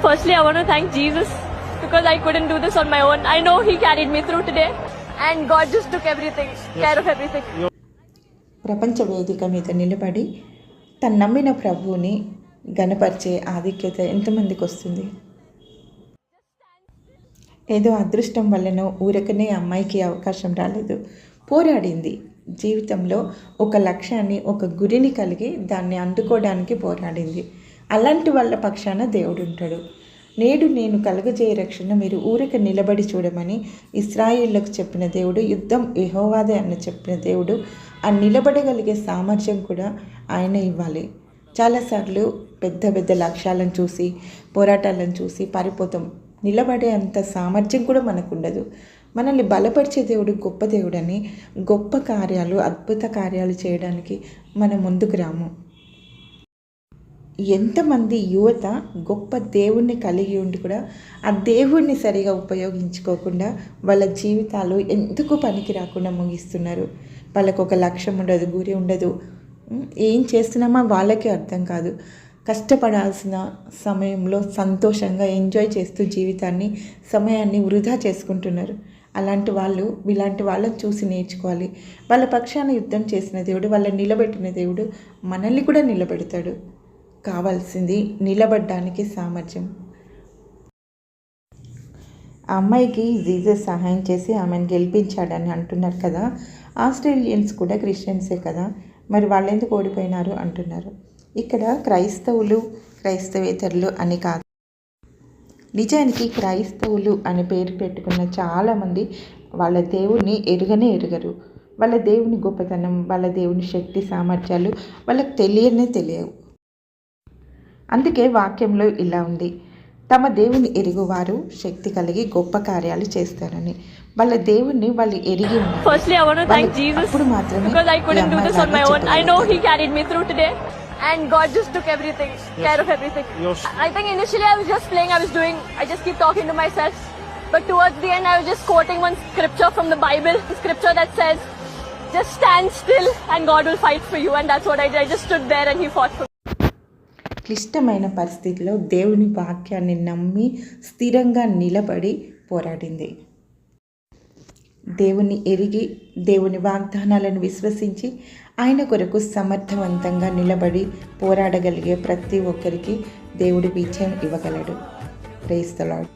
Firstly, I want to thank Jesus because I couldn't do this on my own. I know He carried me through today and God just took care of everything. ప్రపంచ వేదిక మీద నిలబడి తను నమ్మిన ప్రభువుని గణపరిచే ఆధిక్యత ఎంతమందికి వస్తుంది? ఏదో అదృష్టం వల్లనో ఊరకనే అమ్మాయికి అవకాశం రాలేదు. పోరాడింది. జీవితంలో ఒక లక్ష్యాన్ని, ఒక గురిని కలిగి దాన్ని అందుకోవడానికి పోరాడింది. అలాంటి వాళ్ళ పక్షాన దేవుడు ఉంటాడు. నేడు నేను కలుగజేయ రక్షణ మీరు ఊరిక నిలబడి చూడమని ఇశ్రాయేళ్లకు చెప్పిన దేవుడు, యుద్ధం యెహోవాదే అని చెప్పిన దేవుడు, ఆ నిలబడగలిగే సామర్థ్యం కూడా ఆయన ఇవ్వాలి. చాలాసార్లు పెద్ద పెద్ద లక్ష్యాలను చూసి, పోరాటాలను చూసి పారిపోతాం. నిలబడే అంత సామర్థ్యం కూడా మనకు ఉండదు. మనల్ని బలపరిచే దేవుడు గొప్ప దేవుడని, గొప్ప కార్యాలు, అద్భుత కార్యాలు చేయడానికి మనం ముందుకు రాము. ఎంతమంది యువత గొప్ప దేవుణ్ణి కలిగి ఉండి కూడా ఆ దేవుణ్ణి సరిగా ఉపయోగించుకోకుండా వాళ్ళ జీవితాలు ఎందుకు పనికి రాకుండా ముగిస్తున్నారు. వాళ్ళకు ఒక లక్ష్యం ఉండదు, గురి ఉండదు, ఏం చేస్తున్నామో వాళ్ళకే అర్థం కాదు. కష్టపడాల్సిన సమయంలో సంతోషంగా ఎంజాయ్ చేస్తూ జీవితాన్ని, సమయాన్ని వృధా చేసుకుంటున్నారు. ఇలాంటి వాళ్ళని చూసి నేర్చుకోవాలి. వాళ్ళ పక్షాన యుద్ధం చేసిన దేవుడు, వాళ్ళని నిలబెట్టిన దేవుడు మనల్ని కూడా నిలబెడతాడు. కావాల్సింది నిలబడడానికి సామర్థ్యం. ఆ అమ్మాయికి జీసస్ సహాయం చేసి ఆమెను గెలిపించాడని అంటున్నారు కదా. ఆస్ట్రేలియన్స్ కూడా క్రిస్టియన్సే కదా, మరి వాళ్ళు ఎందుకు ఓడిపోయినారు అంటున్నారు. ఇక్కడ క్రైస్తవులు, క్రైస్తవేతరులు అని కాదు. నిజానికి క్రైస్తవులు అని పేరు పెట్టుకున్న చాలామంది వాళ్ళ దేవుణ్ణి ఎరుగరు. వాళ్ళ దేవుని గొప్పతనం, వాళ్ళ దేవుని శక్తి సామర్థ్యాలు వాళ్ళకి తెలియవు. అందుకే వాక్యంలో ఇలా ఉంది, తమ దేవుని ఎరుగువారు శక్తి కలిగి గొప్ప కార్యాలు చేస్తారని. వాళ్ళ దేవుణ్ణి వాళ్ళు ఎరిగి ఉన్నారు. Firstly, I want to thank Jesus because I couldn't do this on my own. I know He carried me through today and God just took care of everything. I think initially I was just playing, I just keep talking to myself. But towards the end I was just quoting one scripture from the Bible, scripture that says, just stand still and God will fight for you. And that's what I did. I just stood there and He fought for me. క్లిష్టమైన పరిస్థితిలో దేవుని వాక్యాన్ని నమ్మి స్థిరంగా నిలబడి పోరాడింది. దేవుని ఎరిగి, దేవుని వాగ్దానాలను విశ్వసించి ఆయన కొరకు సమర్థవంతంగా నిలబడి పోరాడగలిగే ప్రతి ఒక్కరికి దేవుడి విజయం ఇవ్వగలడు. Praise the lord.